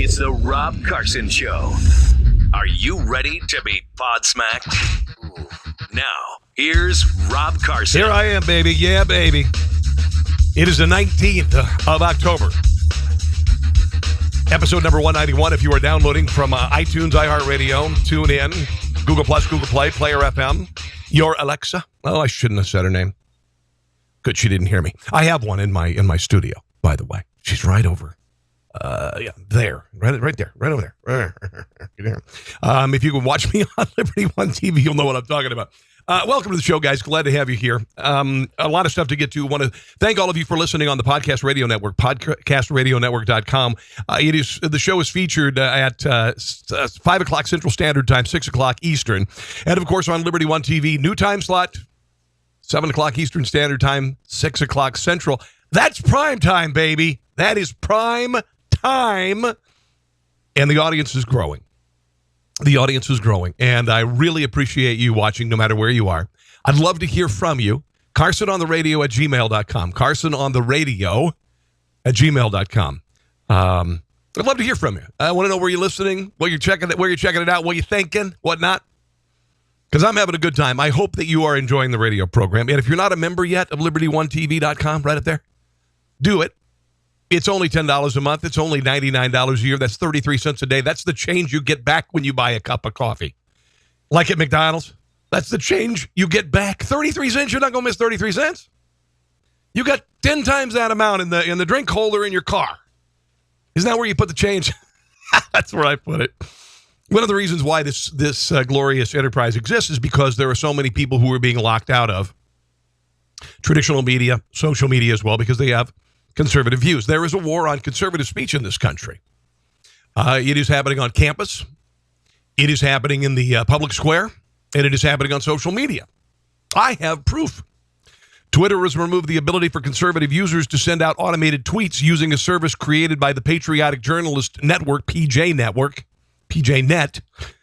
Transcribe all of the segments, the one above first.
It's the Rob Carson Show. Are you ready to be podsmacked? Now, here's Rob Carson. Here I am, baby. Yeah, baby. It is the 19th of October. Episode number 191. If you are downloading from iTunes, iHeartRadio, TuneIn, Google Plus, Google Play, Player FM, your Alexa. Oh, I shouldn't have said her name. Good, she didn't hear me. I have one in my studio, by the way. She's right over. There. Right there. Right over there. If you can watch me on Liberty One TV, you'll know what I'm talking about. Welcome to the show, guys. Glad to have you here. A lot of stuff to get to. Want to thank all of you for listening on the Podcast Radio Network, podcastradionetwork.com. The show is featured at 5 o'clock Central Standard Time, 6 o'clock Eastern. And, of course, on Liberty One TV, new time slot, 7 o'clock Eastern Standard Time, 6 o'clock Central. That's prime time, baby. That is prime time. And the audience is growing. The audience is growing, and I really appreciate you watching no matter where you are. I'd love to hear from you. CarsonOnTheRadio@gmail.com. CarsonOnTheRadio@gmail.com. I'd love to hear from you. I want to know where you're listening, where you're checking it out, what you're thinking, whatnot. Because I'm having a good time. I hope that you are enjoying the radio program. And if you're not a member yet of LibertyOneTV.com, right up there, do it. It's only $10 a month. It's only $99 a year. That's 33 cents a day. That's the change you get back when you buy a cup of coffee. Like at McDonald's, that's the change you get back. 33 cents, you're not going to miss 33 cents. You got 10 times that amount in the drink holder in your car. Isn't that where you put the change? That's where I put it. One of the reasons why this glorious enterprise exists is because there are so many people who are being locked out of traditional media, social media as well, because they have conservative views. There is a war on conservative speech in this country. It is happening on campus. It is happening in the public square. And it is happening on social media. I have proof. Twitter has removed the ability for conservative users to send out automated tweets using a service created by the Patriotic Journalist Network, PJNet.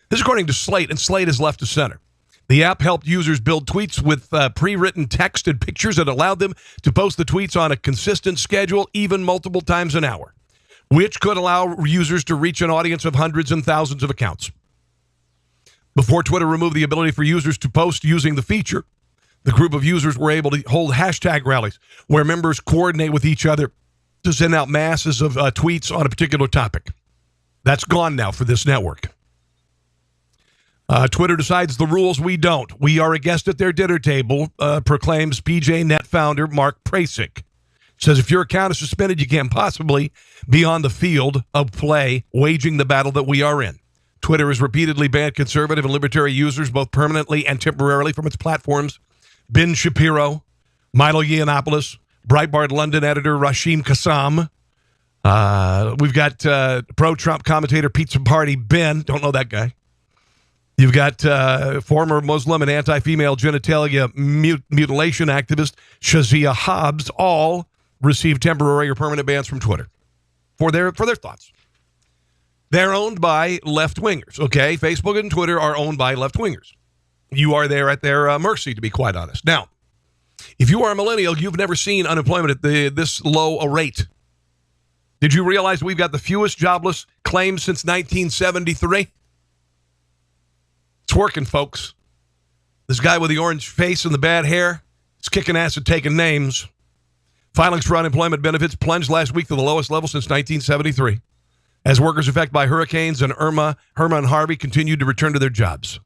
This is according to Slate, and Slate is left of center. The app helped users build tweets with pre-written text and pictures that allowed them to post the tweets on a consistent schedule, even multiple times an hour, which could allow users to reach an audience of hundreds and thousands of accounts. Before Twitter removed the ability for users to post using the feature, the group of users were able to hold hashtag rallies where members coordinate with each other to send out masses of tweets on a particular topic. That's gone now for this network. Twitter decides the rules, we don't. We are a guest at their dinner table, proclaims PJNet founder Mark Prasic. Says if your account is suspended, you can't possibly be on the field of play waging the battle that we are in. Twitter has repeatedly banned conservative and libertarian users both permanently and temporarily from its platforms. Ben Shapiro, Milo Yiannopoulos, Breitbart London editor Rashim Kassam. We've got pro-Trump commentator Pizza Party Ben. Don't know that guy. You've got former Muslim and anti-female genitalia mutilation activist Shazia Hobbs. All received temporary or permanent bans from Twitter for their thoughts. They're owned by left-wingers, okay? Facebook and Twitter are owned by left-wingers. You are there at their mercy, to be quite honest. Now, if you are a millennial, you've never seen unemployment at this low a rate. Did you realize we've got the fewest jobless claims since 1973? It's working, folks. This guy with the orange face and the bad hair is kicking ass and taking names. Filings for unemployment benefits plunged last week to the lowest level since 1973, as workers affected by hurricanes and Irma and Harvey continued to return to their jobs.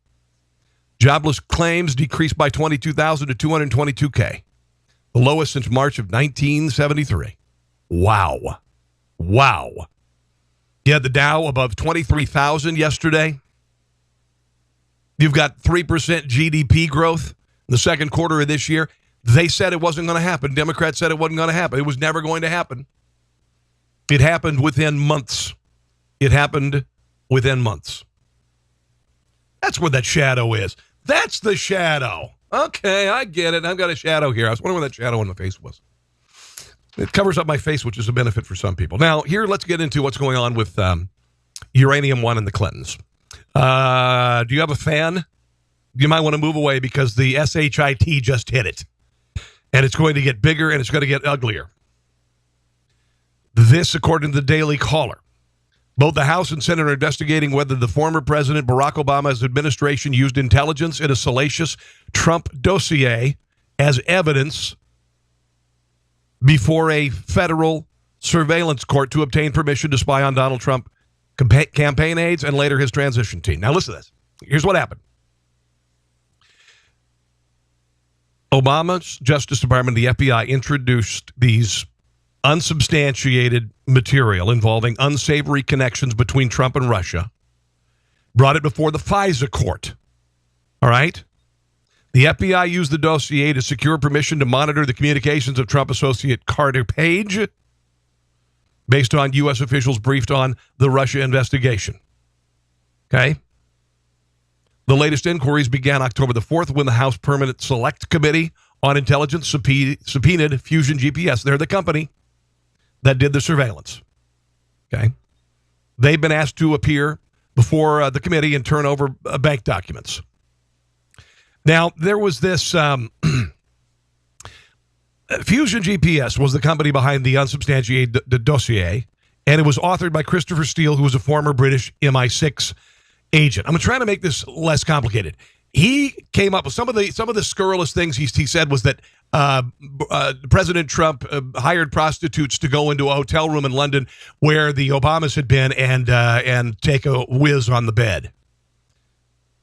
Jobless claims decreased by 22,000 to 222K, the lowest since March of 1973. Wow. You had the Dow above 23,000 yesterday. You've got 3% GDP growth in the second quarter of this year. They said it wasn't going to happen. Democrats said it wasn't going to happen. It was never going to happen. It happened within months. That's where that shadow is. That's the shadow. Okay, I get it. I've got a shadow here. I was wondering where that shadow on my face was. It covers up my face, which is a benefit for some people. Now, here, let's get into what's going on with Uranium One and the Clintons. Do you have a fan? You might want to move away because the SHIT just hit it. And it's going to get bigger and it's going to get uglier. This, according to the Daily Caller. Both the House and Senate are investigating whether the former President Barack Obama's administration used intelligence in a salacious Trump dossier as evidence before a federal surveillance court to obtain permission to spy on Donald Trump campaign aides and later his transition team. Now listen to this. Here's what happened. Obama's Justice Department, the FBI, introduced these unsubstantiated material involving unsavory connections between Trump and Russia, brought it before the FISA court. All right? The FBI used the dossier to secure permission to monitor the communications of Trump associate Carter Page based on U.S. officials briefed on the Russia investigation. Okay? The latest inquiries began October the 4th when the House Permanent Select Committee on Intelligence subpoenaed Fusion GPS. They're the company that did the surveillance. Okay? They've been asked to appear before the committee and turn over bank documents. Now, there was this Fusion GPS was the company behind the unsubstantiated dossier, and it was authored by Christopher Steele, who was a former British MI6 agent. I'm trying to make this less complicated. He came up with some of the scurrilous things he said was that President Trump hired prostitutes to go into a hotel room in London where the Obamas had been and take a whiz on the bed.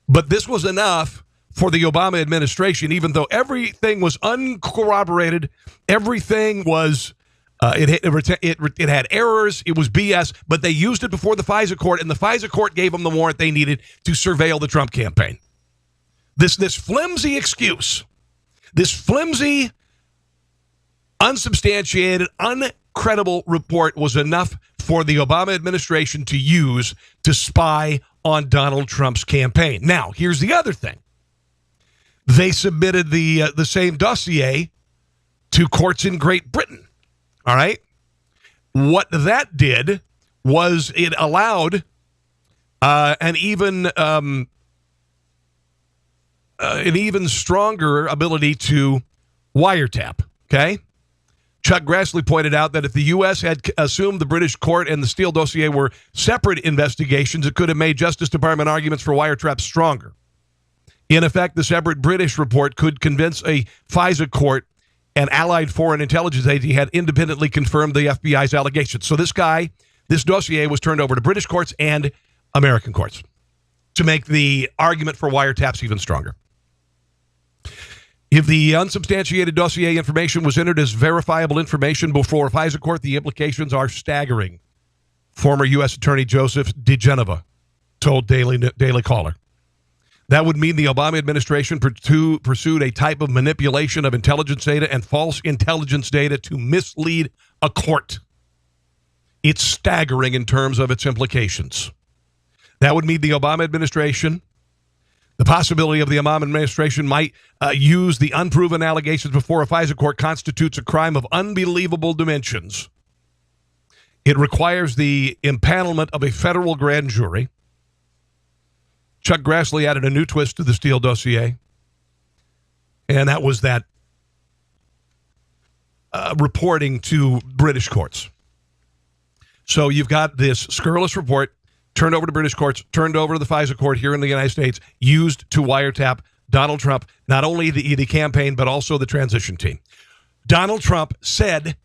But this was enough for the Obama administration, even though everything was uncorroborated, everything was it had errors, it was BS, but they used it before the FISA court, and the FISA court gave them the warrant they needed to surveil the Trump campaign. This flimsy excuse, this flimsy, unsubstantiated, uncredible report was enough for the Obama administration to use to spy on Donald Trump's campaign. Now, here's the other thing. They submitted the same dossier to courts in Great Britain. All right? What that did was it allowed an even stronger ability to wiretap, okay? Chuck Grassley pointed out that if the U.S. had assumed the British court and the Steele dossier were separate investigations, it could have made Justice Department arguments for wiretap stronger. In effect, the separate British report could convince a FISA court and allied foreign intelligence agency had independently confirmed the FBI's allegations. So this dossier was turned over to British courts and American courts to make the argument for wiretaps even stronger. If the unsubstantiated dossier information was entered as verifiable information before a FISA court, the implications are staggering, former U.S. Attorney Joseph DeGeneva told Daily Caller. That would mean the Obama administration pursued a type of manipulation of intelligence data and false intelligence data to mislead a court. It's staggering in terms of its implications. That would mean the Obama administration, the possibility of the Obama administration might use the unproven allegations before a FISA court constitutes a crime of unbelievable dimensions. It requires the impanelment of a federal grand jury. Chuck Grassley added a new twist to the Steele dossier, and that was that reporting to British courts. So you've got this scurrilous report turned over to British courts, turned over to the FISA court here in the United States, used to wiretap Donald Trump, not only the campaign, but also the transition team. Donald Trump said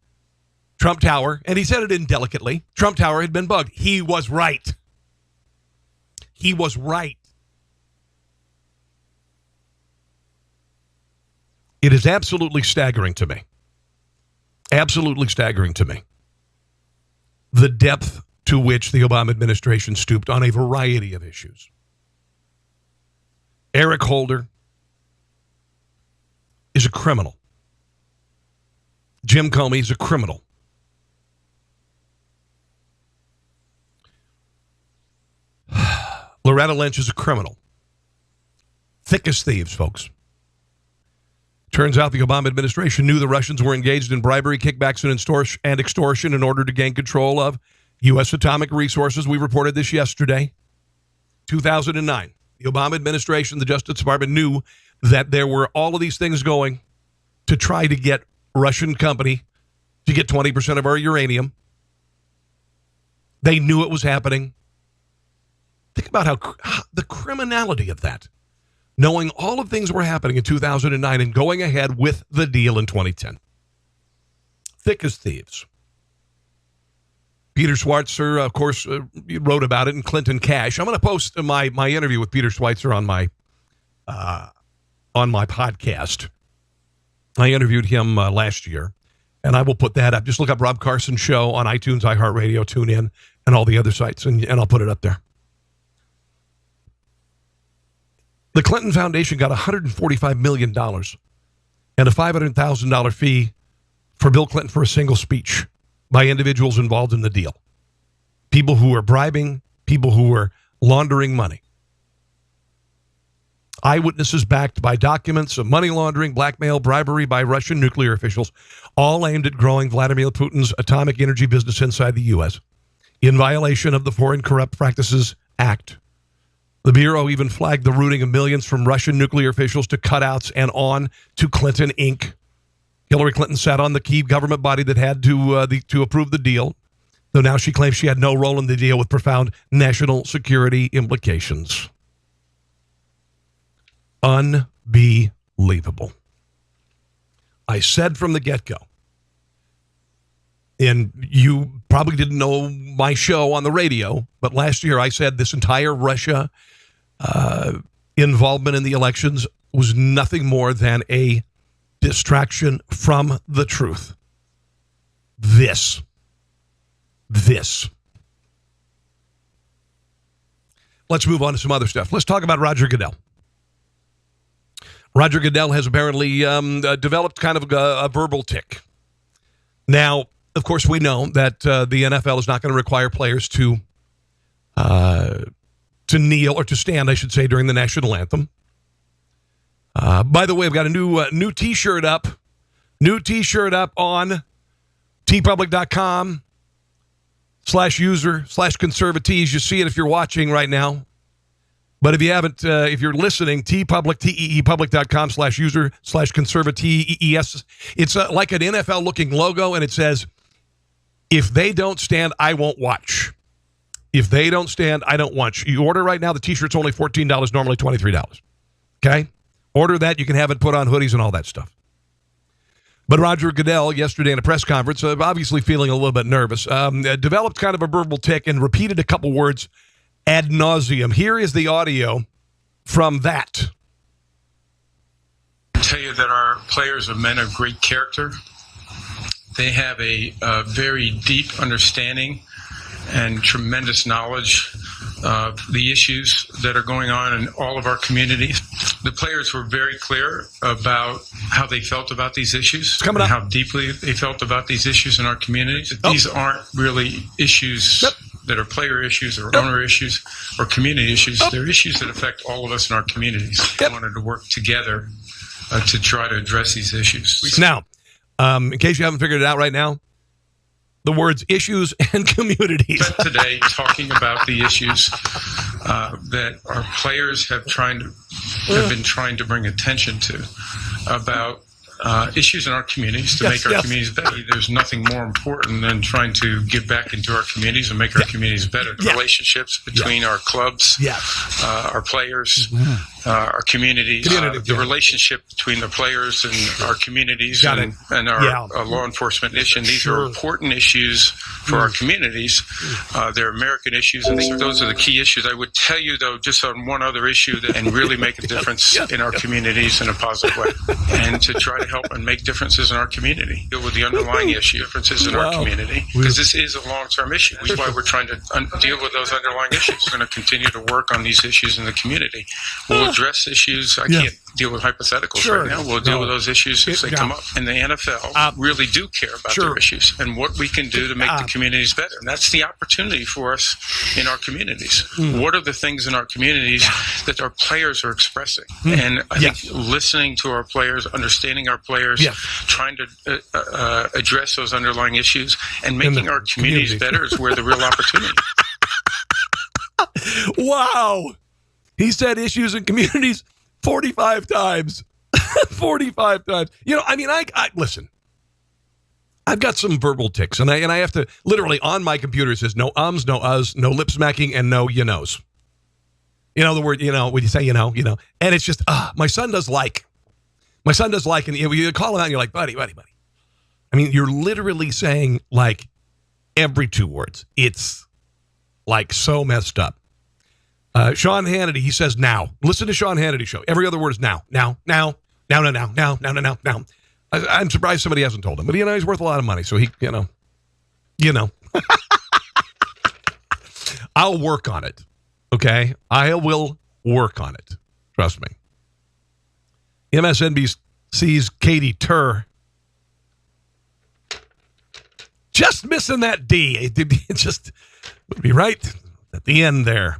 Trump Tower, and he said it indelicately, Trump Tower had been bugged. He was right. He was right. It is absolutely staggering to me. Absolutely staggering to me. The depth to which the Obama administration stooped on a variety of issues. Eric Holder is a criminal. Jim Comey is a criminal. Loretta Lynch is a criminal. Thick as thieves, folks. Turns out the Obama administration knew the Russians were engaged in bribery, kickbacks, and extortion in order to gain control of U.S. atomic resources. We reported this yesterday. 2009. The Obama administration, the Justice Department, knew that there were all of these things going to try to get Russian company to get 20% of our uranium. They knew it was happening. Think about how the criminality of that. Knowing all of things were happening in 2009 and going ahead with the deal in 2010. Thick as thieves. Peter Schweitzer, of course, wrote about it in Clinton Cash. I'm going to post my interview with Peter Schweitzer on my podcast. I interviewed him last year, and I will put that up. Just look up Rob Carson Show on iTunes, iHeartRadio, TuneIn, and all the other sites, and I'll put it up there. The Clinton Foundation got $145 million and a $500,000 fee for Bill Clinton for a single speech by individuals involved in the deal. People who were bribing, people who were laundering money. Eyewitnesses backed by documents of money laundering, blackmail, bribery by Russian nuclear officials, all aimed at growing Vladimir Putin's atomic energy business inside the U.S. in violation of the Foreign Corrupt Practices Act. The Bureau even flagged the routing of millions from Russian nuclear officials to cutouts and on to Clinton Inc. Hillary Clinton sat on the key government body that had to approve the deal, though now she claims she had no role in the deal with profound national security implications. Unbelievable. I said from the get-go, and you probably didn't know my show on the radio, but last year I said this entire Russia involvement in the elections was nothing more than a distraction from the truth. This. Let's move on to some other stuff. Let's talk about Roger Goodell. Roger Goodell has apparently developed kind of a verbal tick. Now, of course, we know that the NFL is not going to require players to kneel or to stand, I should say, during the national anthem. By the way, I've got a new T-shirt up. New T-shirt up on tpublic.com/user/conservatees. You see it if you're watching right now. But if you haven't, if you're listening, tpublic.com/user/conservatees. It's like an NFL-looking logo, and it says, if they don't stand, I won't watch. If they don't stand, I don't watch. You order right now, the T-shirt's only $14, normally $23. Okay? Order that. You can have it put on hoodies and all that stuff. But Roger Goodell, yesterday in a press conference, obviously feeling a little bit nervous, developed kind of a verbal tick and repeated a couple words ad nauseum. Here is the audio from that. I tell you that our players are men of great character. They have a very deep understanding and tremendous knowledge of the issues that are going on in all of our communities. The players were very clear about how they felt about these issues and how deeply they felt about these issues in our communities. These aren't really issues that are player issues or owner issues or community issues. They're issues that affect all of us in our communities. We wanted to work together to try to address these issues. Now, in case you haven't figured it out right now, the words issues and communities. Spent today talking about the issues that our players have been trying to bring attention to about issues in our communities to make our communities better. There's nothing more important than trying to get back into our communities and make our communities better. Relationships between our clubs, our players, our communities, the relationship between the players and our communities and our law enforcement mission. These are important issues for our communities. They're American issues, and those are the key issues. I would tell you, though, just on one other issue and really make a difference in our communities in a positive way, and to try to help and make differences in our community, deal with the underlying issue, differences in our community, because this is a long-term issue. That's why we're trying to deal with those underlying issues. We're going to continue to work on these issues in the community. We'll address issues. I can't deal with hypotheticals right now. We'll deal with those issues as they come up. And the NFL really do care about their issues and what we can do to make the communities better. And that's the opportunity for us in our communities. What are the things in our communities that our players are expressing? And I think listening to our players, understanding our players, trying to address those underlying issues and making our communities better is where the real opportunity. Wow. He said issues and communities 45 times. 45 times. You know, I mean, I listen. I've got some verbal tics, and I have to literally on my computer it says no ums, no us, no lip smacking, and no you knows. You know the word you know when you say you know, and it's just my son does like, and you call him out, and you're like buddy. I mean, you're literally saying like every 2 words. It's like so messed up. Sean Hannity, he says now. Listen to Sean Hannity show. Every other word is now. I'm surprised somebody hasn't told him, but he's worth a lot of money, so he, I'll work on it. Okay, I will work on it. Trust me. MSNBC's Katie Tur. Just missing that D. It just would be right at the end there.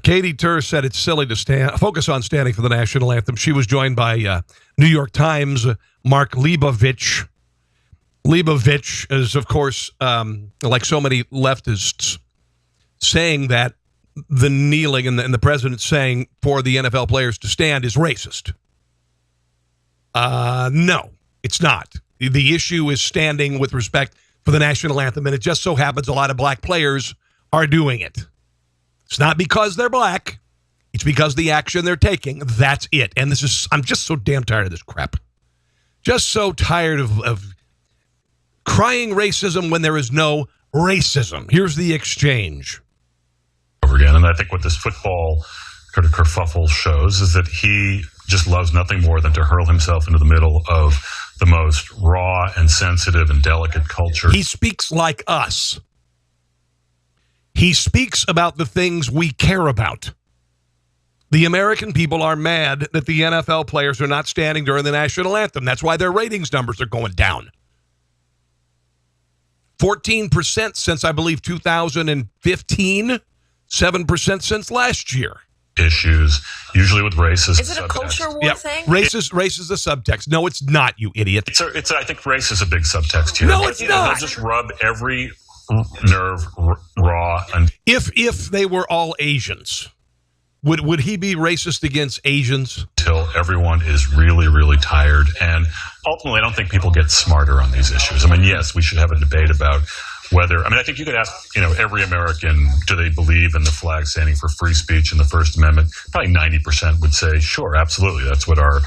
Katie Tur said it's silly to focus on standing for the national anthem. She was joined by New York Times' Mark Leibovich. Leibovich is, of course, like so many leftists, saying that the kneeling and the president saying for the NFL players to stand is racist. No, it's not. The issue is standing with respect for the national anthem, and it just so happens a lot of black players are doing it. It's not because they're black. It's because the action they're taking. That's it. And I'm just so damn tired of this crap. Just so tired of crying racism when there is no racism. Here's the exchange. Over again, and I think what this football sort of kerfuffle shows is that he just loves nothing more than to hurl himself into the middle of the most raw and sensitive and delicate culture. He speaks like us. He speaks about the things we care about. The American people are mad that the NFL players are not standing during the national anthem. That's why their ratings numbers are going down. 14% since, I believe, 2015. 7% since last year. Issues, usually with racist. Is it a culture war thing? Race is the subtext. No, it's not, you idiot. I think race is a big subtext here. No, it's not. They'll just rub every nerve raw. And if they were all Asians, would he be racist against Asians? Till everyone is really, really tired. And ultimately, I don't think people get smarter on these issues. I mean, yes, we should have a debate about whether, I think you could ask, every American, do they believe in the flag standing for free speech and the First Amendment? Probably 90% would say, sure, absolutely. That's what our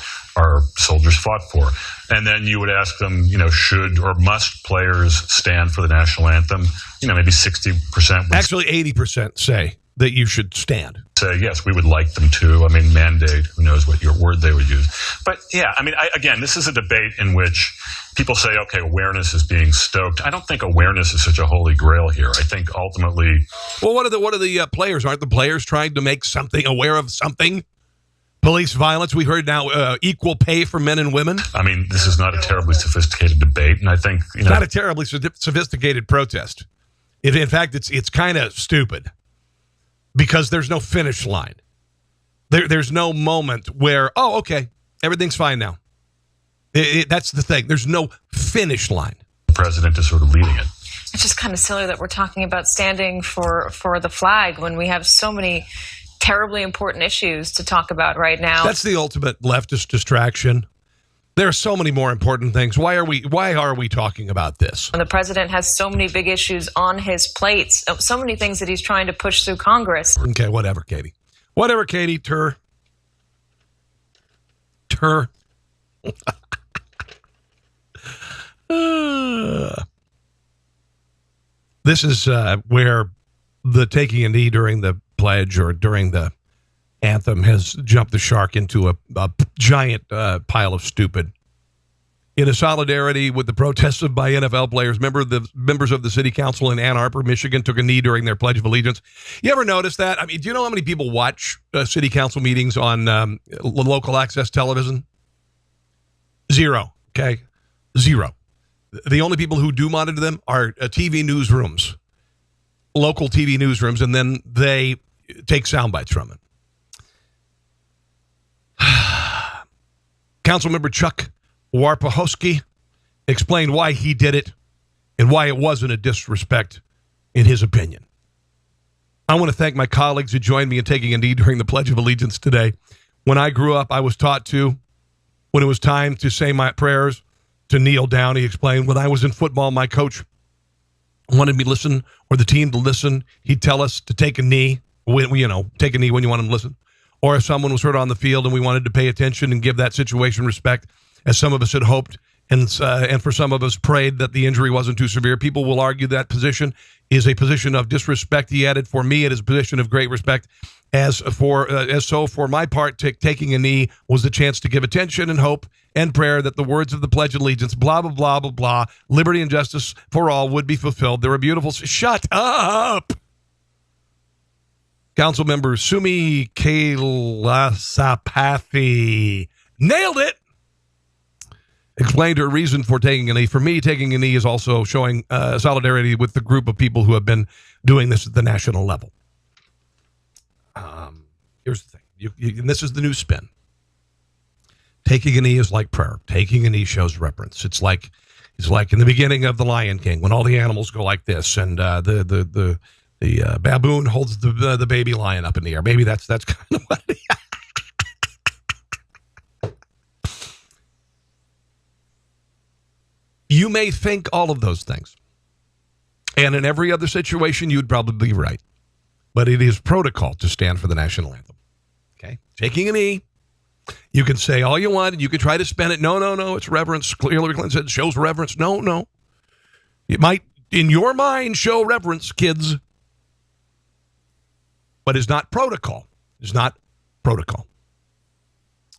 soldiers fought for. And then you would ask them, should or must players stand for the national anthem? Maybe 60% would actually 80% say that you should stand. Say, yes, we would like them to. Mandate, who knows what your word they would use. But yeah, again, this is a debate in which people say, okay, awareness is being stoked. I don't think awareness is such a holy grail here. I think ultimately... Well, what are the players? Aren't the players trying to make something aware of something? Police violence, we heard now, equal pay for men and women. This is not a terribly sophisticated debate, and I think... It's not a terribly sophisticated protest. In fact, it's kind of stupid. Because there's no finish line. There's no moment where, oh, okay, everything's fine now. That's the thing. There's no finish line. The president is sort of leading it. It's just kind of silly that we're talking about standing for the flag when we have so many terribly important issues to talk about right now. That's the ultimate leftist distraction. There are so many more important things. Why are we talking about this? And the president has so many big issues on his plate, so many things that he's trying to push through Congress. Okay, whatever, Katie. Whatever, Katie. Tur. This is where the taking a knee during the pledge or during the anthem has jumped the shark into a giant pile of stupid. In a solidarity with the protests by NFL players, members of the city council in Ann Arbor, Michigan, took a knee during their Pledge of Allegiance. You ever notice that? Do you know how many people watch city council meetings on local access television? Zero, okay? Zero. The only people who do monitor them are TV newsrooms, local TV newsrooms, and then they take sound bites from it. Councilmember Chuck Warpahowski explained why he did it and why it wasn't a disrespect, in his opinion. I want to thank my colleagues who joined me in taking a knee during the Pledge of Allegiance today. When I grew up, I was taught to, when it was time to say my prayers, to kneel down. He explained, when I was in football, my coach wanted me to listen, or the team to listen. He'd tell us to take a knee, take a knee when you want him to listen. Or if someone was hurt on the field and we wanted to pay attention and give that situation respect, as some of us had hoped, and for some of us prayed that the injury wasn't too severe. People will argue that position is a position of disrespect. He added, for me, it is a position of great respect. For my part, taking a knee was the chance to give attention and hope and prayer that the words of the Pledge of Allegiance, blah, blah, blah, blah, blah, liberty and justice for all would be fulfilled. There were beautiful... Shut up! Councilmember Sumi Kailasapathy nailed it! Explained her reason for taking a knee. For me, taking a knee is also showing solidarity with the group of people who have been doing this at the national level. Here's the thing. And this is the new spin. Taking a knee is like prayer. Taking a knee shows reverence. It's like in the beginning of The Lion King when all the animals go like this, and the baboon holds the baby lion up in the air. Maybe that's kind of what it is. You may think all of those things. And in every other situation, you'd probably be right. But it is protocol to stand for the national anthem. Okay? Taking a knee. You can say all you want, and you can try to spin it. No, it's reverence. Hillary Clinton said it shows reverence. No. It might, in your mind, show reverence, kids. But it's not protocol. It's not protocol.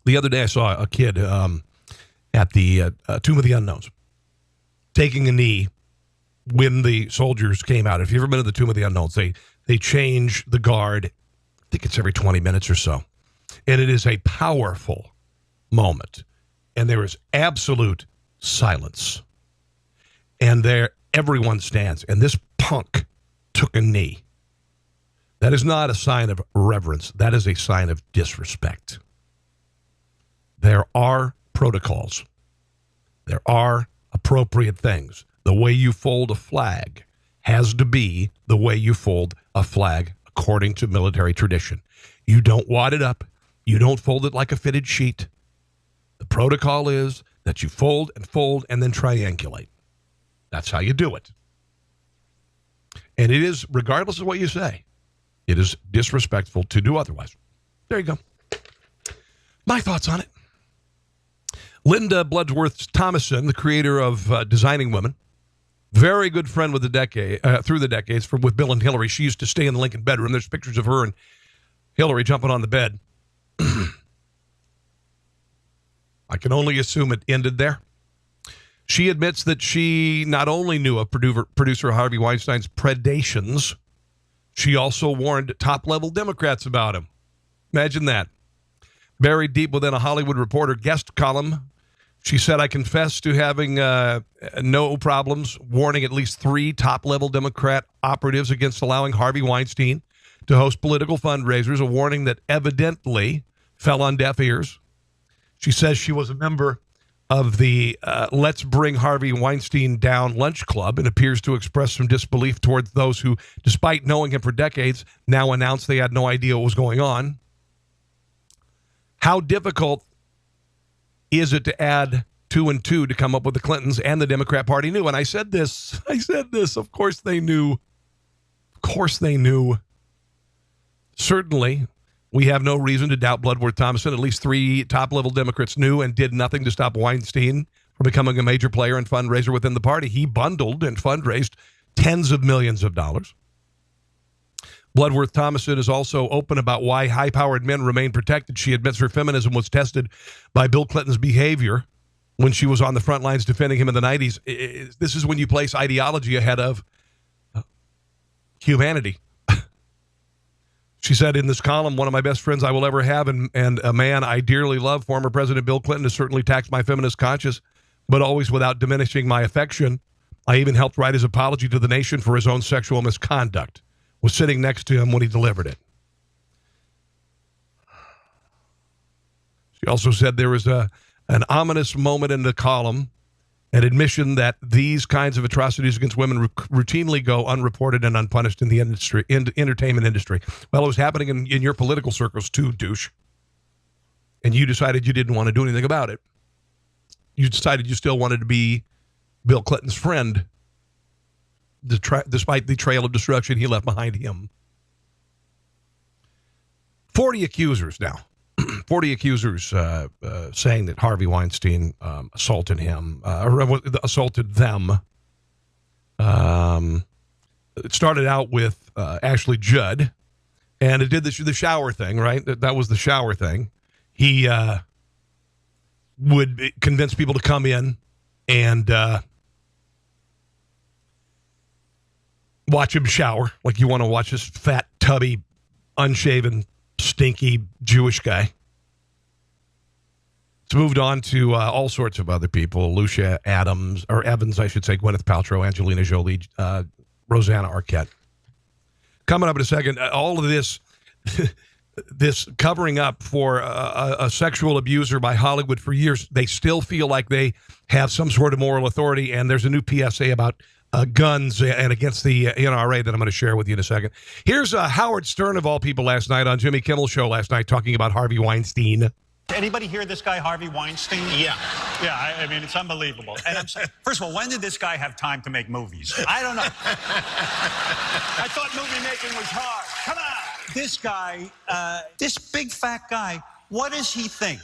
The other day, I saw a kid at the Tomb of the Unknowns taking a knee when the soldiers came out. If you've ever been to the Tomb of the Unknowns, they change the guard. I think it's every 20 minutes or so. And it is a powerful moment. And there is absolute silence. And there, everyone stands. And this punk took a knee. That is not a sign of reverence. That is a sign of disrespect. There are protocols. There are appropriate things. The way you fold a flag has to be the way you fold a flag according to military tradition. You don't wad it up. You don't fold it like a fitted sheet. The protocol is that you fold and then triangulate. That's how you do it. And it is, regardless of what you say, it is disrespectful to do otherwise. There you go. My thoughts on it. Linda Bloodsworth Thomason, the creator of Designing Women, very good friend with through the decades with Bill and Hillary. She used to stay in the Lincoln bedroom. There's pictures of her and Hillary jumping on the bed. I can only assume it ended there. She admits that she not only knew of producer Harvey Weinstein's predations, she also warned top-level Democrats about him. Imagine that. Buried deep within a Hollywood Reporter guest column, she said, I confess to having no problems warning at least 3 top-level Democrat operatives against allowing Harvey Weinstein to host political fundraisers, a warning that evidently fell on deaf ears. She says she was a member of the Let's Bring Harvey Weinstein Down lunch club and appears to express some disbelief towards those who, despite knowing him for decades, now announced they had no idea what was going on. How difficult is it to add 2 and 2 to come up with the Clintons and the Democrat Party knew? And I said this, of course they knew. Of course they knew. Certainly, we have no reason to doubt Bloodworth Thomason. At least 3 top-level Democrats knew and did nothing to stop Weinstein from becoming a major player and fundraiser within the party. He bundled and fundraised tens of millions of dollars. Bloodworth Thomason is also open about why high-powered men remain protected. She admits her feminism was tested by Bill Clinton's behavior when she was on the front lines defending him in the 90s. This is when you place ideology ahead of humanity. She said in this column, one of my best friends I will ever have and a man I dearly love, former President Bill Clinton, has certainly taxed my feminist conscience, but always without diminishing my affection. I even helped write his apology to the nation for his own sexual misconduct. Was sitting next to him when he delivered it. She also said there was an ominous moment in the column, an admission that these kinds of atrocities against women routinely go unreported and unpunished in the entertainment industry. Well, it was happening in your political circles too, douche. And you decided you didn't want to do anything about it. you decided you still wanted to be Bill Clinton's friend, despite the trail of destruction he left behind him. 40 accusers now. 40 accusers saying that Harvey Weinstein assaulted him, or assaulted them. It started out with Ashley Judd, and it did the shower thing, right? That was the shower thing. He would convince people to come in and watch him shower, like you want to watch this fat, tubby, unshaven, stinky Jewish guy. It's moved on to all sorts of other people. Lucia Evans, I should say, Gwyneth Paltrow, Angelina Jolie, Rosanna Arquette. Coming up in a second, all of this, this covering up for a sexual abuser by Hollywood for years, they still feel like they have some sort of moral authority, and there's a new PSA about guns and against the NRA that I'm going to share with you in a second. Here's Howard Stern, of all people, last night on Jimmy Kimmel's show last night, talking about Harvey Weinstein. Anybody hear this guy, Harvey Weinstein? Yeah. Yeah, I mean, it's unbelievable. And I'm saying, first of all, when did this guy have time to make movies? I don't know. I thought movie making was hard. Come on. This guy, this big fat guy, what does he think?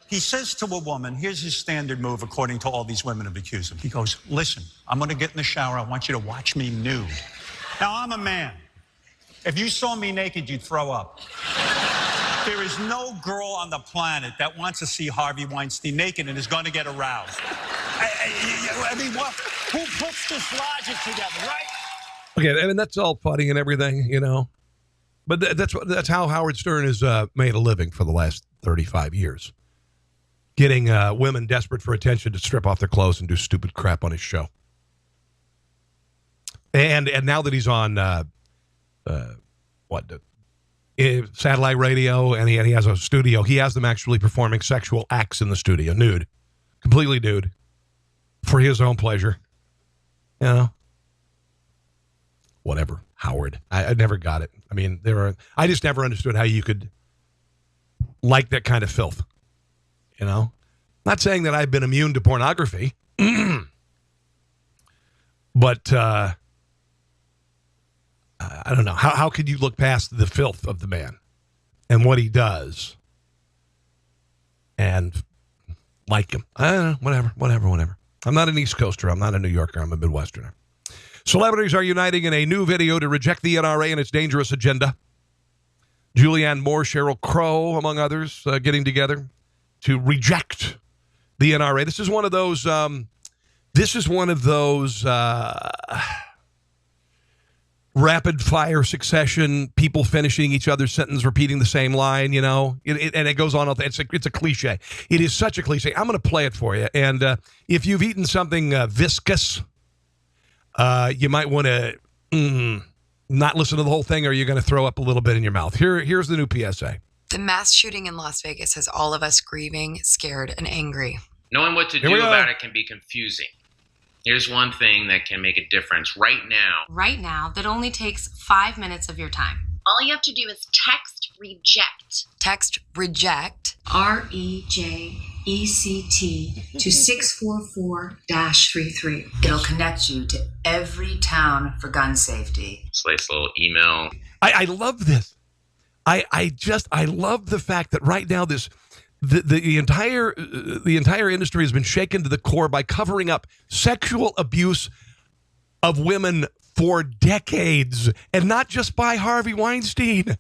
He says to a woman, here's his standard move, according to all these women who've accused him. He goes, listen, I'm going to get in the shower. I want you to watch me nude. Now, I'm a man. If you saw me naked, you'd throw up. There is no girl on the planet that wants to see Harvey Weinstein naked and is going to get aroused. I mean, what? Who puts this logic together, right? Okay, I mean, that's all funny and everything, you know. But that's how Howard Stern has made a living for the last 35 years. Getting women desperate for attention to strip off their clothes and do stupid crap on his show. And now that he's on, satellite radio, and he has a studio, he has them actually performing sexual acts in the studio, nude. Completely nude. For his own pleasure. You know? Whatever, Howard. I never got it. I mean, I just never understood how you could like that kind of filth. You know? Not saying that I've been immune to pornography. But, I don't know. How could you look past the filth of the man and what he does and like him? I don't know. Whatever. I'm not an East Coaster. I'm not a New Yorker. I'm a Midwesterner. Celebrities are uniting in a new video to reject the NRA and its dangerous agenda. Julianne Moore, Sheryl Crow, among others, getting together to reject the NRA. This is one of those rapid fire succession, people finishing each other's sentence, repeating the same line, you know, and it goes on. It's a cliche. It is such a cliche. I'm going to play it for you. And if you've eaten something viscous, you might want to not listen to the whole thing, or you're going to throw up a little bit in your mouth. Here's the new PSA. The mass shooting in Las Vegas has all of us grieving, scared, and angry. Knowing what to do about it can be confusing. Here's one thing that can make a difference right now. Right now, that only takes 5 minutes of your time. All you have to do is text REJECT. Text REJECT. REJECT to 644-33. It'll connect you to every town for gun safety. Slate's little email. I love this. I love the fact that right now the entire industry has been shaken to the core by covering up sexual abuse of women for decades, and not just by Harvey Weinstein.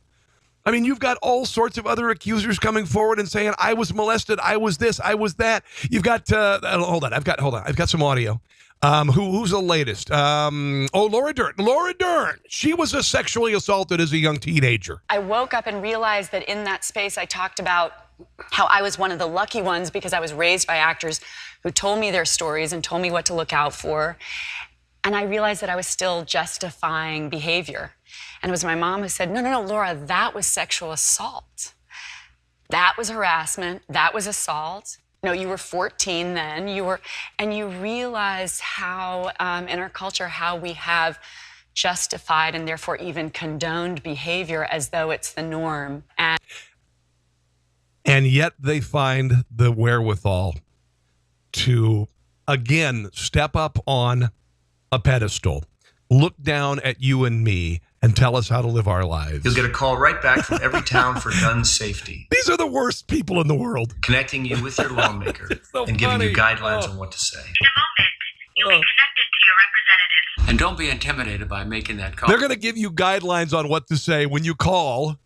I mean, you've got all sorts of other accusers coming forward and saying, I was molested, I was this, I was that. You've got, hold on, I've got some audio. Who's the latest? Laura Dern. Laura Dern. She was sexually assaulted as a young teenager. I woke up and realized that in that space I talked about how I was one of the lucky ones because I was raised by actors who told me their stories and told me what to look out for. And I realized that I was still justifying behavior. And it was my mom who said, no, Laura, that was sexual assault. That was harassment. That was assault. No, you were 14 then. And you realize how, in our culture, how we have justified and therefore even condoned behavior as though it's the norm. And yet they find the wherewithal to, again, step up on a pedestal, look down at you and me, and tell us how to live our lives. You'll get a call right back from every town for gun safety. These are the worst people in the world. Connecting you with your lawmaker and giving you guidelines on what to say. In a moment, you'll be connected to your representative. And don't be intimidated by making that call. They're going to give you guidelines on what to say when you call.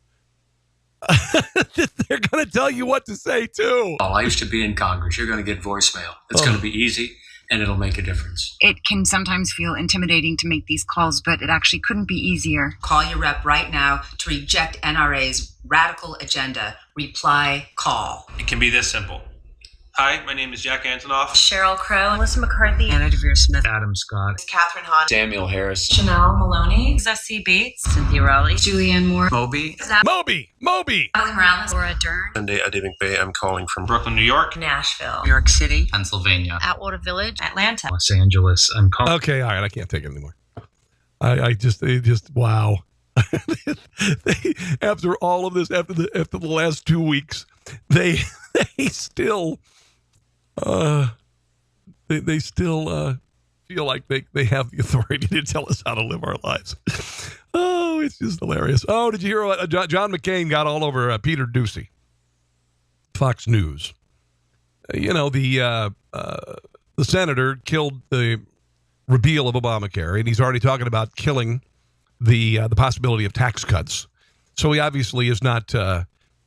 They're going to tell you what to say, too. I used to be in Congress. You're going to get voicemail. It's going to be easy, and it'll make a difference. It can sometimes feel intimidating to make these calls, but it actually couldn't be easier. Call your rep right now to reject NRA's radical agenda. Reply, call. It can be this simple. Hi, my name is Jack Antonoff. Cheryl Crow. Melissa McCarthy. Anna DeVere Smith. Adam Scott. Catherine Hahn. Samuel Harris. Chanel Maloney. Zessie Bates. Cynthia Rowley. Julianne Moore. Moby. Moby. Ali Morales. Laura Dern. Sunday Adi McVeigh. I'm calling from Brooklyn, New York. Nashville. New York City. Pennsylvania. Atwater Village. Atlanta. Los Angeles. I'm calling. Okay, all right. I can't take it anymore. They just wow. After all of this, after the last 2 weeks, they still they still feel like they have the authority to tell us how to live our lives. Oh, it's just hilarious. Oh, did you hear what John McCain got all over Peter Doocy, Fox News? The senator killed the repeal of Obamacare, and he's already talking about killing the possibility of tax cuts. So he obviously is not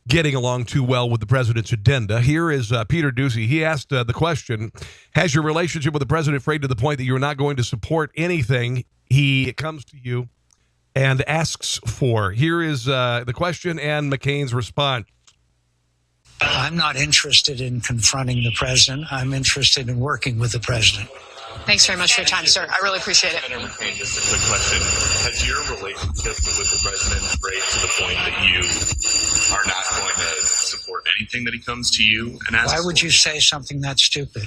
getting along too well with the president's agenda. Here is Peter Doocy. He asked the question, has your relationship with the president frayed to the point that you're not going to support anything he comes to you and asks for? Here is the question and McCain's response. I'm not interested in confronting the president. I'm interested in working with the president. Thanks very much for your time, sir. I really appreciate it. Senator McCain, just a quick question. Has your relationship with the president frayed to the point that you are not going to support anything that he comes to you and asks Why would you say something that stupid?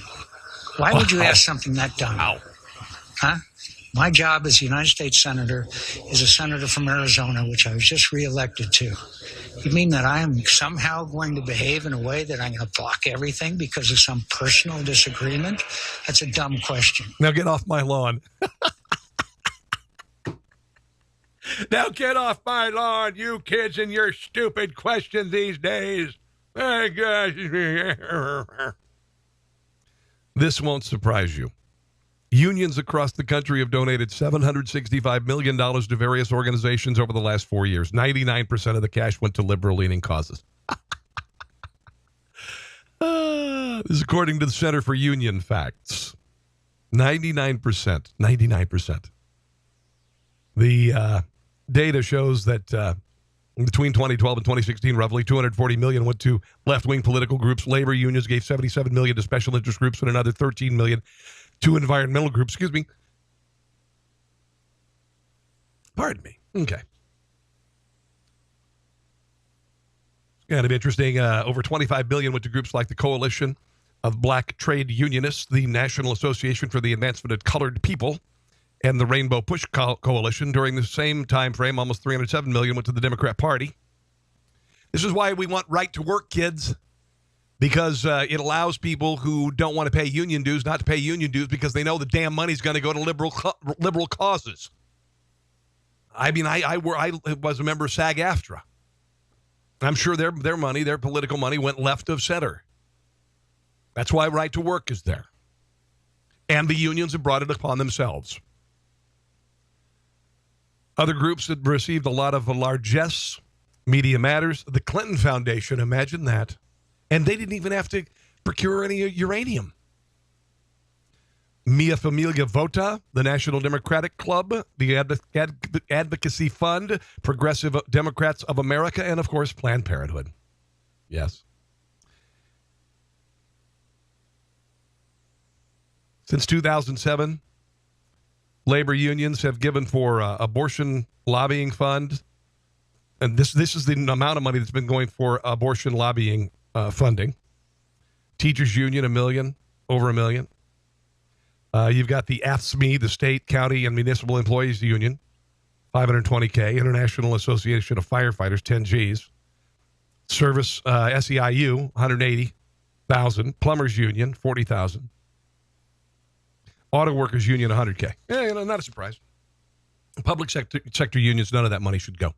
Why would you ask something that dumb? Huh? My job as a United States Senator is a senator from Arizona, which I was just reelected to. You mean that I am somehow going to behave in a way that I'm going to block everything because of some personal disagreement? That's a dumb question. Now get off my lawn. Now get off my lawn, you kids and your stupid questions these days. My gosh. This won't surprise you. Unions across the country have donated $765 million to various organizations over the last 4 years. 99% of the cash went to liberal-leaning causes. This is according to the Center for Union Facts. 99%. 99%. The data shows that between 2012 and 2016, roughly $240 million went to left-wing political groups. Labor unions gave $77 million to special interest groups and another $13 million to environmental groups. Excuse me. Pardon me. Okay. It's kind of interesting. Over $25 billion went to groups like the Coalition of Black Trade Unionists, the National Association for the Advancement of Colored People, and the Rainbow Push Coalition. During the same time frame, almost $307 million went to the Democrat Party. This is why we want right to work, kids. Because it allows people who don't want to pay union dues not to pay union dues because they know the damn money's going to go to liberal causes. I mean, I was a member of SAG-AFTRA. I'm sure their money, their political money, went left of center. That's why right to work is there. And the unions have brought it upon themselves. Other groups that received a lot of largesse, Media Matters, the Clinton Foundation, imagine that. And they didn't even have to procure any uranium. Mia Familia Vota, the National Democratic Club, the Advocacy Fund, Progressive Democrats of America, and, of course, Planned Parenthood. Yes. Since 2007, labor unions have given for abortion lobbying fund. And this is the amount of money that's been going for abortion lobbying funding. Teachers Union, $1 million, over $1 million. You've got the AFSCME, the State, County, and Municipal Employees Union, $520K. International Association of Firefighters, 10 Gs. Service SEIU, $180,000. Plumbers Union, $40,000. Auto workers union, $100K. Yeah, not a surprise. Public sector unions, none of that money should go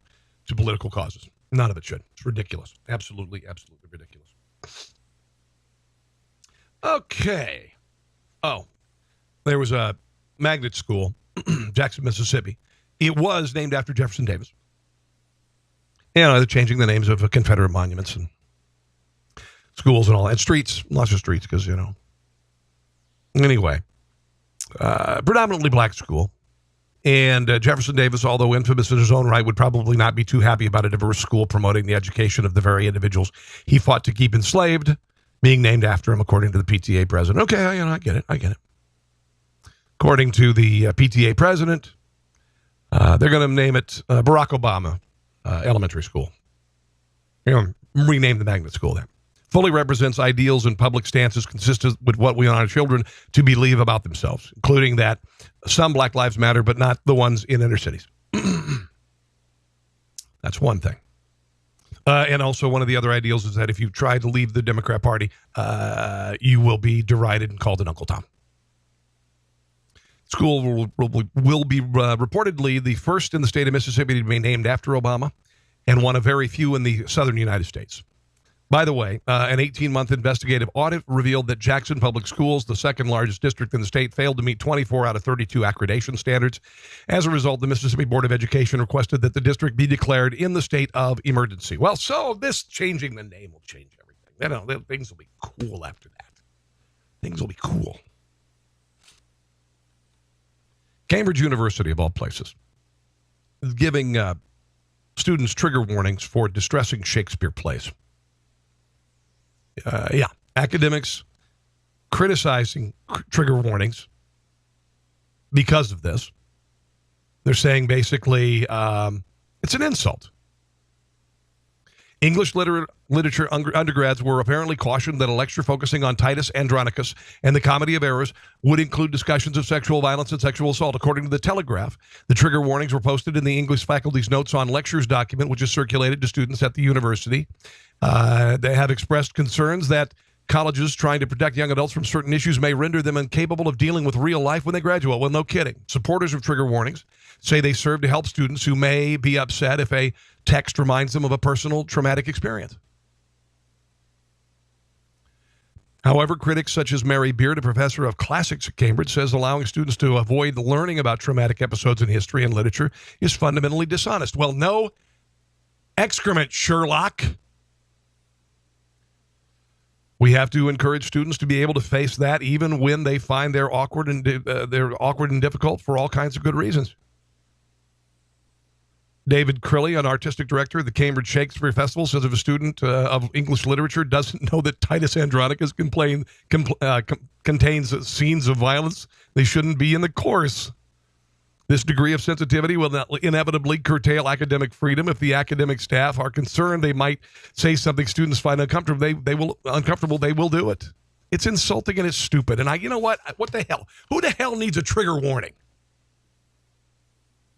to political causes. None of it should. It's ridiculous. Absolutely, absolutely ridiculous. Okay. Oh, there was a magnet school, Jackson, Mississippi. It was named after Jefferson Davis. They're changing the names of Confederate monuments and schools and all, and streets, lots of streets, because, Anyway, predominantly black school. And Jefferson Davis, although infamous in his own right, would probably not be too happy about a diverse school promoting the education of the very individuals he fought to keep enslaved, being named after him, according to the PTA president. Okay, I get it. According to the PTA president, they're going to name it Barack Obama Elementary School. Rename the magnet school there. Fully represents ideals and public stances consistent with what we want our children to believe about themselves, including that some Black Lives Matter, but not the ones in inner cities. That's one thing. And also one of the other ideals is that if you try to leave the Democrat Party, you will be derided and called an Uncle Tom. School will be reportedly the first in the state of Mississippi to be named after Obama and one of very few in the southern United States. By the way, an 18-month investigative audit revealed that Jackson Public Schools, the second largest district in the state, failed to meet 24 out of 32 accreditation standards. As a result, the Mississippi Board of Education requested that the district be declared in the state of emergency. Well, so this changing the name will change everything. Things will be cool after that. Things will be cool. Cambridge University, of all places, is giving students trigger warnings for distressing Shakespeare plays. Academics criticizing trigger warnings because of this. They're saying basically it's an insult. English literature undergrads were apparently cautioned that a lecture focusing on Titus Andronicus and the Comedy of Errors would include discussions of sexual violence and sexual assault. According to the Telegraph, the trigger warnings were posted in the English faculty's notes on lectures document, which is circulated to students at the university. They have expressed concerns that colleges trying to protect young adults from certain issues may render them incapable of dealing with real life when they graduate. Well, no kidding. Supporters of trigger warnings say they serve to help students who may be upset if a text reminds them of a personal traumatic experience. However, critics such as Mary Beard, a professor of classics at Cambridge, says allowing students to avoid learning about traumatic episodes in history and literature is fundamentally dishonest. Well, no excrement, Sherlock. We have to encourage students to be able to face that even when they find they're awkward and difficult for all kinds of good reasons. David Crilly, an artistic director of the Cambridge Shakespeare Festival, says if a student of English literature doesn't know that Titus Andronicus contains scenes of violence, they shouldn't be in the course. This degree of sensitivity will inevitably curtail academic freedom. If the academic staff are concerned they might say something students find uncomfortable, they will do it. It's insulting and it's stupid. And you know what? What the hell? Who the hell needs a trigger warning?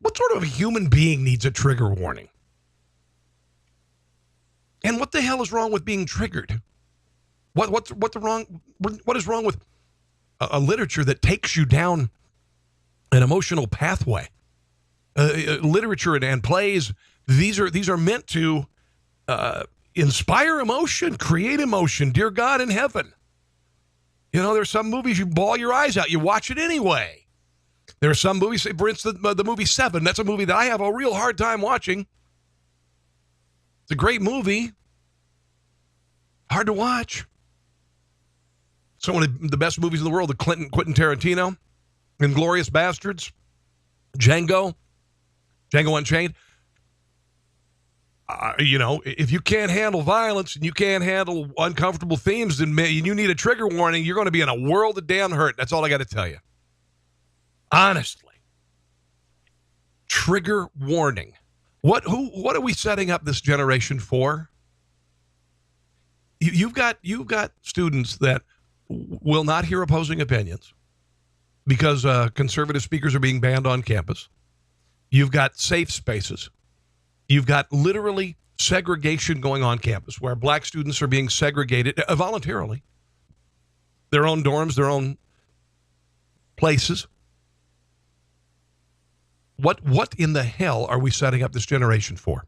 What sort of a human being needs a trigger warning? And what the hell is wrong with being triggered? What is wrong with a literature that takes you down an emotional pathway? Literature and plays, these are meant to inspire emotion, create emotion. Dear God in heaven. There's some movies you bawl your eyes out. You watch it anyway. There are some movies, for instance, the movie Seven. That's a movie that I have a real hard time watching. It's a great movie. Hard to watch. Some of the best movies in the world, Quentin Tarantino, Inglourious Bastards, Django Unchained. If you can't handle violence and you can't handle uncomfortable themes, then you need a trigger warning. You're going to be in a world of damn hurt. That's all I got to tell you. Honestly. Trigger warning. What are we setting up this generation for? You've got students that will not hear opposing opinions because conservative speakers are being banned on campus. You've got safe spaces. You've got literally segregation going on campus where black students are being segregated voluntarily. Their own dorms, their own places. What in the hell are we setting up this generation for?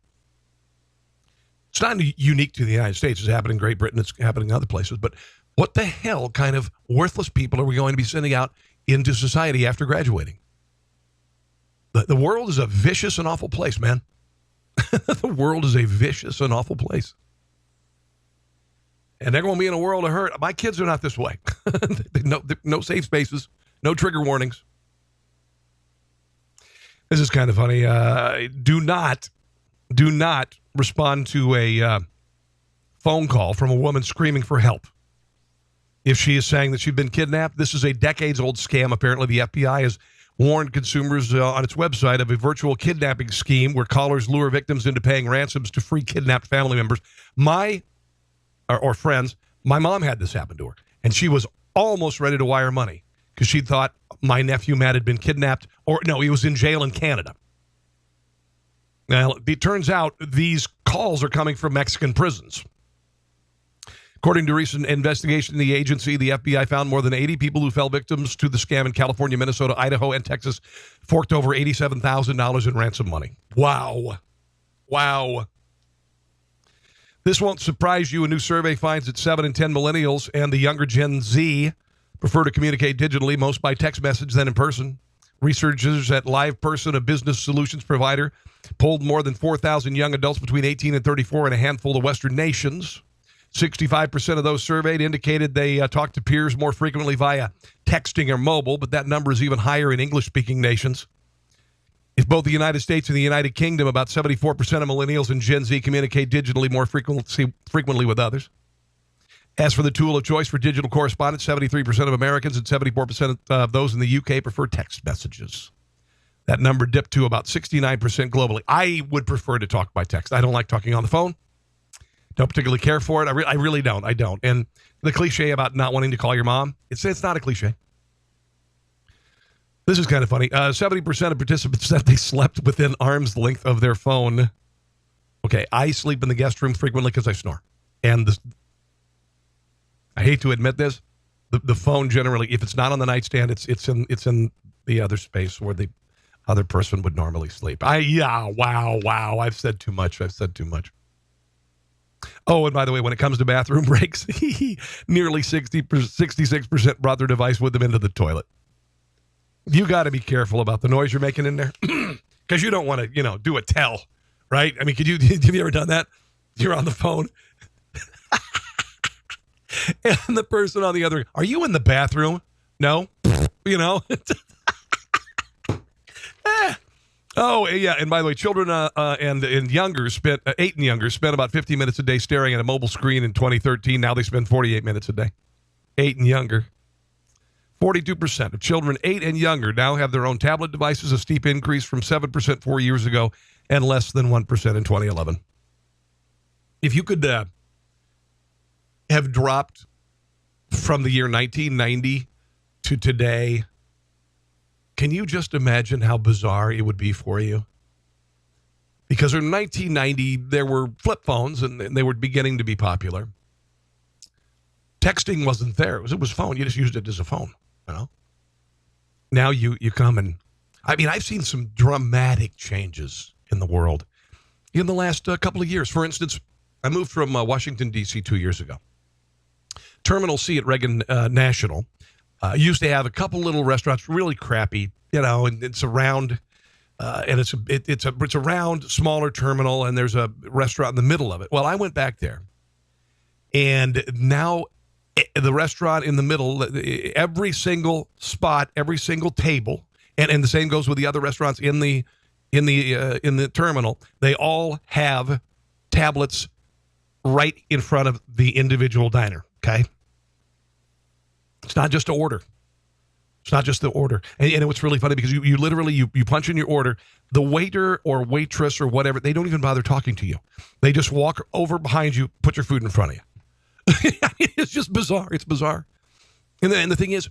It's not unique to the United States. It's happening in Great Britain. It's happening in other places. But what the hell kind of worthless people are we going to be sending out into society after graduating? The world is a vicious and awful place, man. The world is a vicious and awful place. And they're going to be in a world of hurt. My kids are not this way. No safe spaces, no trigger warnings. This is kind of funny. Do not respond to a phone call from a woman screaming for help. If she is saying that she's been kidnapped, this is a decades-old scam. Apparently, the FBI has warned consumers on its website of a virtual kidnapping scheme where callers lure victims into paying ransoms to free kidnapped family members. Or friends. My mom had this happen to her, and she was almost ready to wire money because she thought my nephew Matt had been kidnapped, or no, he was in jail in Canada. Now, it turns out these calls are coming from Mexican prisons. According to recent investigation in the agency, the FBI found more than 80 people who fell victims to the scam in California, Minnesota, Idaho, and Texas, forked over $87,000 in ransom money. Wow. This won't surprise you. A new survey finds that 7 in 10 millennials and the younger Gen Z prefer to communicate digitally, most by text message than in person. Researchers at LivePerson, a business solutions provider, polled more than 4,000 young adults between 18 and 34 in a handful of Western nations. 65% of those surveyed indicated they talk to peers more frequently via texting or mobile, but that number is even higher in English-speaking nations. If both the United States and the United Kingdom, about 74% of millennials and Gen Z communicate digitally more frequently with others. As for the tool of choice for digital correspondence, 73% of Americans and 74% of those in the UK prefer text messages. That number dipped to about 69% globally. I would prefer to talk by text. I don't like talking on the phone. Don't particularly care for it. I really don't. I don't. And the cliche about not wanting to call your mom, it's not a cliche. This is kind of funny. 70% of participants said they slept within arm's length of their phone. Okay, I sleep in the guest room frequently because I snore. And I hate to admit this, the phone generally, if it's not on the nightstand, it's in the other space where the other person would normally sleep. Wow. I've said too much. Oh, and by the way, when it comes to bathroom breaks, nearly 66% brought their device with them into the toilet. You got to be careful about the noise you're making in there because you don't want to, do a tell, right? I mean, have you ever done that? You're on the phone and the person on the other, are you in the bathroom? No, Oh, yeah. And by the way, children and younger 8 and younger spent about 50 minutes a day staring at a mobile screen in 2013. Now they spend 48 minutes a day. 8 and younger. 42% of children 8 and younger now have their own tablet devices, a steep increase from 7% 4 years ago and less than 1% in 2011. If you could have dropped from the year 1990 to today, can you just imagine how bizarre it would be for you? Because in 1990, there were flip phones, and they were beginning to be popular. Texting wasn't there. It was phone. You just used it as a phone, Now you come and... I mean, I've seen some dramatic changes in the world in the last couple of years. For instance, I moved from Washington, D.C. 2 years ago. Terminal C at Reagan National used to have a couple little restaurants, really crappy, and it's around, and it's a round, smaller terminal, and there's a restaurant in the middle of it. Well, I went back there, and now the restaurant in the middle, every single spot, every single table, and the same goes with the other restaurants in the terminal. They all have tablets right in front of the individual diner. Okay. It's not just an order. It's not just the order. And what's really funny because you literally, you punch in your order, the waiter or waitress or whatever, they don't even bother talking to you. They just walk over behind you, put your food in front of you. It's just bizarre. It's bizarre. And the thing is,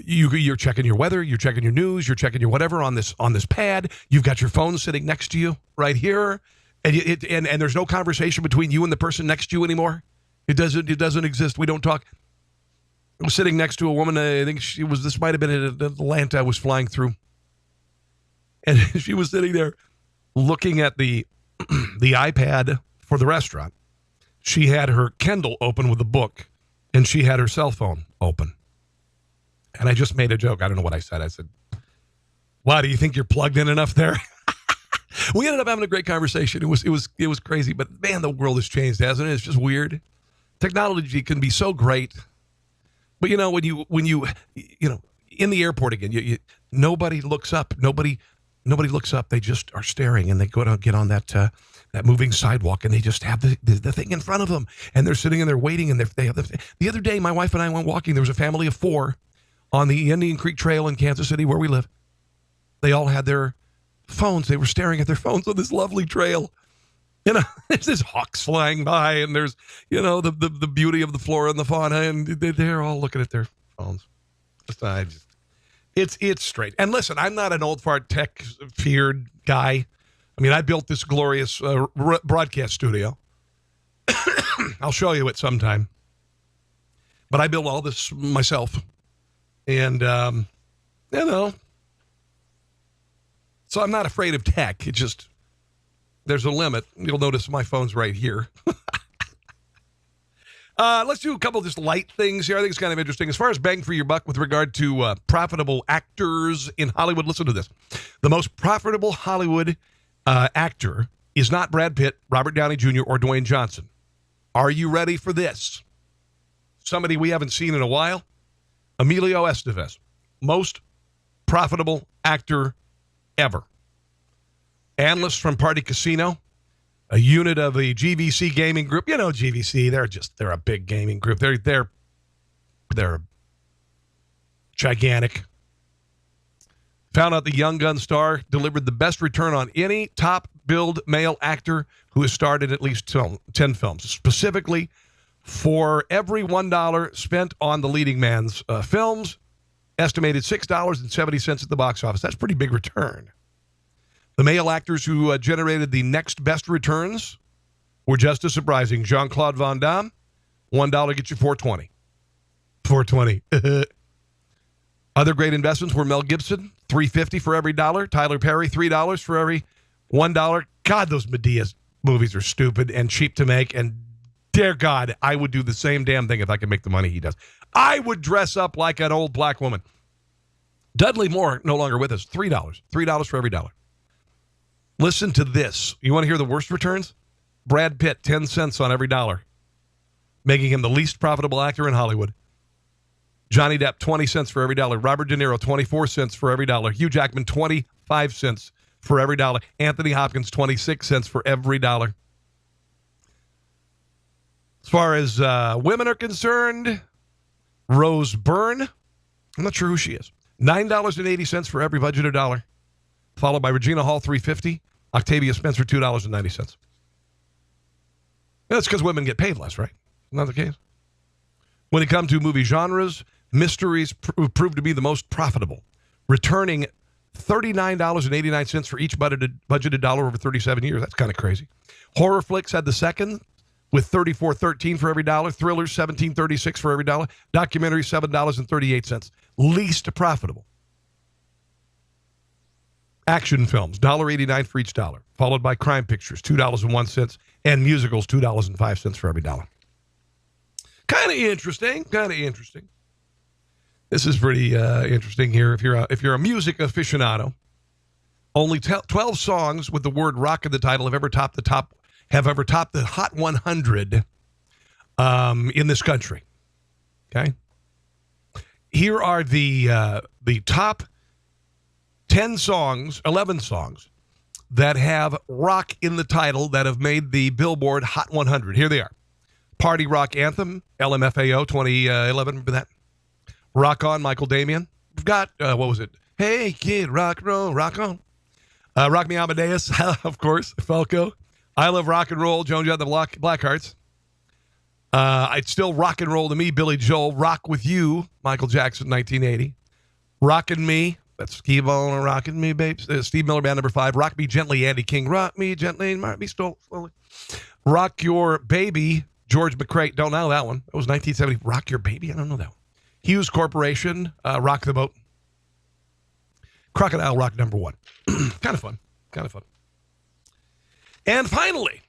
you're checking your weather, you're checking your news, you're checking your whatever on this pad. You've got your phone sitting next to you right here. And there's no conversation between you and the person next to you anymore. It doesn't exist. We don't talk. I was sitting next to a woman. I think this might have been in Atlanta. I was flying through. And she was sitting there looking at the iPad for the restaurant. She had her Kindle open with a book, and she had her cell phone open. And I just made a joke. I don't know what I said. I said, "Wow, do you think you're plugged in enough there?" We ended up having a great conversation. It was crazy, but man, the world has changed, hasn't it? It's just weird. Technology can be so great, but when you in the airport again, nobody looks up. Nobody looks up. They just are staring, and they go to get on that moving sidewalk, and they just have the thing in front of them, and they're sitting and they're waiting, and they have the other day, my wife and I went walking. There was a family of 4 on the Indian Creek Trail in Kansas City, where we live. They all had their phones. They were staring at their phones on this lovely trail. There's hawks flying by, and there's the beauty of the flora and the fauna, and they're all looking at their phones. It's straight. And listen, I'm not an old fart tech feared guy. I mean, I built this glorious broadcast studio. I'll show you it sometime. But I built all this myself. And, so I'm not afraid of tech. It just, there's a limit. You'll notice my phone's right here. Let's do a couple of just light things here. I think it's kind of interesting. As far as bang for your buck with regard to profitable actors in Hollywood, listen to this. The most profitable Hollywood actor is not Brad Pitt, Robert Downey Jr., or Dwayne Johnson. Are you ready for this? Somebody we haven't seen in a while. Emilio Estevez, most profitable actor ever. Analysts from Party Casino, a unit of the GVC gaming group. GVC, they're a big gaming group. They're gigantic. Found out the Young Gun star delivered the best return on any top-billed male actor who has starred in at least 10 films. Specifically, for every $1 spent on the leading man's films, estimated $6.70 at the box office. That's a pretty big return. The male actors who generated the next best returns were just as surprising. Jean-Claude Van Damme, $1 gets you $4.20. $4.20. Other great investments were Mel Gibson, $3.50 for every dollar. Tyler Perry, $3 for every $1. God, those Medea movies are stupid and cheap to make. And dear God, I would do the same damn thing if I could make the money he does. I would dress up like an old black woman. Dudley Moore, no longer with us, $3. $3 for every dollar. Listen to this. You want to hear the worst returns? Brad Pitt, 10 cents on every dollar, making him the least profitable actor in Hollywood. Johnny Depp, 20 cents for every dollar. Robert De Niro, 24 cents for every dollar. Hugh Jackman, 25 cents for every dollar. Anthony Hopkins, 26 cents for every dollar. As far as women are concerned, Rose Byrne, I'm not sure who she is, $9.80 for every budgeted dollar. Followed by Regina Hall, $3.50. Octavia Spencer, $2.90. That's because women get paid less, right? Not the case. When it comes to movie genres, mysteries proved to be the most profitable, returning $39.89 for each budgeted dollar over 37 years. That's kind of crazy. Horror flicks had the second, with $34.13 for every dollar. Thrillers, $17.36 for every dollar. Documentary, $7.38. Least profitable. Action films, $1.89 for each dollar, followed by crime pictures, $2.01, and musicals, $2.05 for every dollar. Kind of interesting. This is pretty interesting here. If you're a music aficionado, only 12 songs with the word rock in the title have ever topped the Hot 100 in this country. Okay, here are the top 10 songs, 11 songs that have rock in the title that have made the Billboard Hot 100. Here they are. Party Rock Anthem, LMFAO 2011. Remember that? Rock On, Michael Damian. We've got, what was it? Hey, kid, rock and roll, rock on. Rock Me Amadeus, of course, Falco. I Love Rock and Roll, Joan Jett, the Blackhearts. It's still rock and roll to me, Billy Joel. Rock With You, Michael Jackson, 1980. Rockin' Me. Let's keep on rocking me, babes. Steve Miller Band, number 5. Rock Me Gently, Andy King. Rock Me Gently, rock me slowly. Rock Your Baby, George McCrae. Don't know that one. That was 1970. Rock Your Baby? I don't know that one. Hughes Corporation, Rock the Boat. Crocodile Rock #1. Kind of fun. And finally,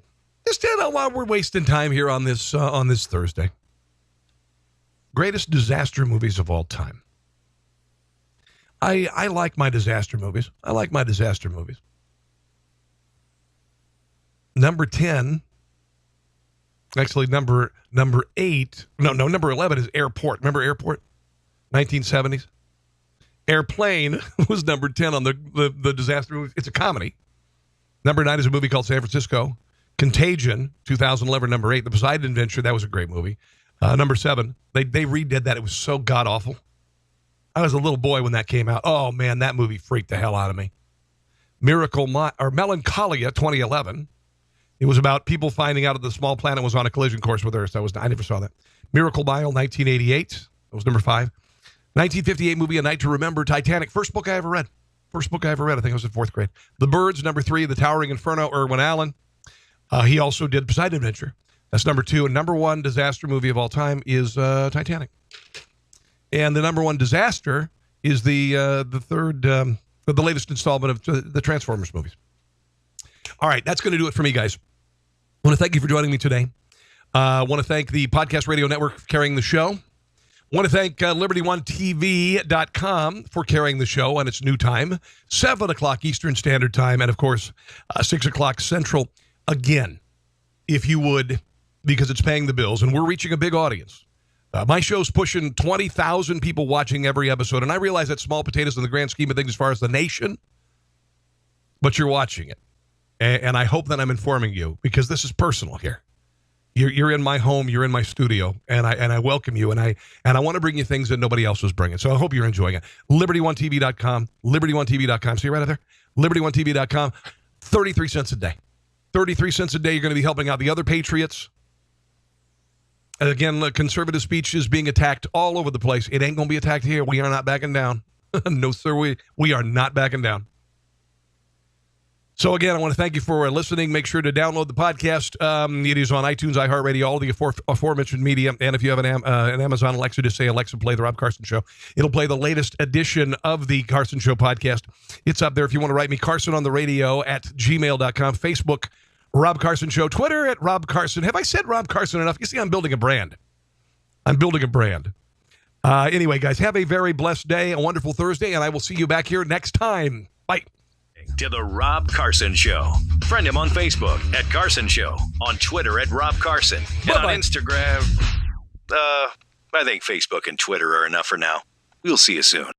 just while we're wasting time here on this Thursday, greatest disaster movies of all time. I like my disaster movies. Number 10, actually number 8, number 11 is Airport. Remember Airport? 1970s. Airplane was number 10 on the disaster movie. It's a comedy. Number 9 is a movie called San Francisco. Contagion, 2011, number 8. The Poseidon Adventure, that was a great movie. Number 7, they redid that. It was so god-awful. I was a little boy when that came out. Oh, man, that movie freaked the hell out of me. Melancholia, 2011. It was about people finding out that the small planet was on a collision course with Earth. I never saw that. Miracle Mile, 1988. That was number 5. 1958 movie, A Night to Remember, Titanic. First book I ever read. I think I was in 4th grade. The Birds, number 3. The Towering Inferno, Irwin Allen. He also did Poseidon Adventure. That's number 2. And number 1 disaster movie of all time is Titanic. And the number 1 disaster is the latest installment of the Transformers movies. All right, that's going to do it for me, guys. I want to thank you for joining me today. I want to thank the Podcast Radio Network for carrying the show. I want to thank LibertyOneTV.com for carrying the show on its new time, 7 o'clock Eastern Standard Time, and, of course, 6 o'clock Central. Again, if you would, because it's paying the bills, and we're reaching a big audience. My show's pushing 20,000 people watching every episode, and I realize that's small potatoes in the grand scheme of things as far as the nation, but you're watching it. And I hope that I'm informing you, because this is personal here. You're in my home, you're in my studio, and I welcome you, and I want to bring you things that nobody else was bringing. So I hope you're enjoying it. LibertyOneTV.com, LibertyOneTV.com. See right out there? LibertyOneTV.com. 33 cents a day. 33 cents a day. You're going to be helping out the other patriots. And again, conservative speech is being attacked all over the place. It ain't going to be attacked here. We are not backing down. No, sir. We are not backing down. So, again, I want to thank you for listening. Make sure to download the podcast. It is on iTunes, iHeartRadio, all the aforementioned media. And if you have an Amazon Alexa, just say, Alexa, play The Rob Carson Show. It'll play the latest edition of the Carson Show podcast. It's up there. If you want to write me, Carson on the radio at gmail.com. Facebook, Rob Carson Show. Twitter at Rob Carson. Have I said Rob Carson enough? You see, I'm building a brand. Anyway, guys, have a very blessed day, a wonderful Thursday, and I will see you back here next time. Bye. To the Rob Carson Show. Friend him on Facebook at Carson Show, on Twitter at Rob Carson, and on Instagram. I think Facebook and Twitter are enough for now. We'll see you soon.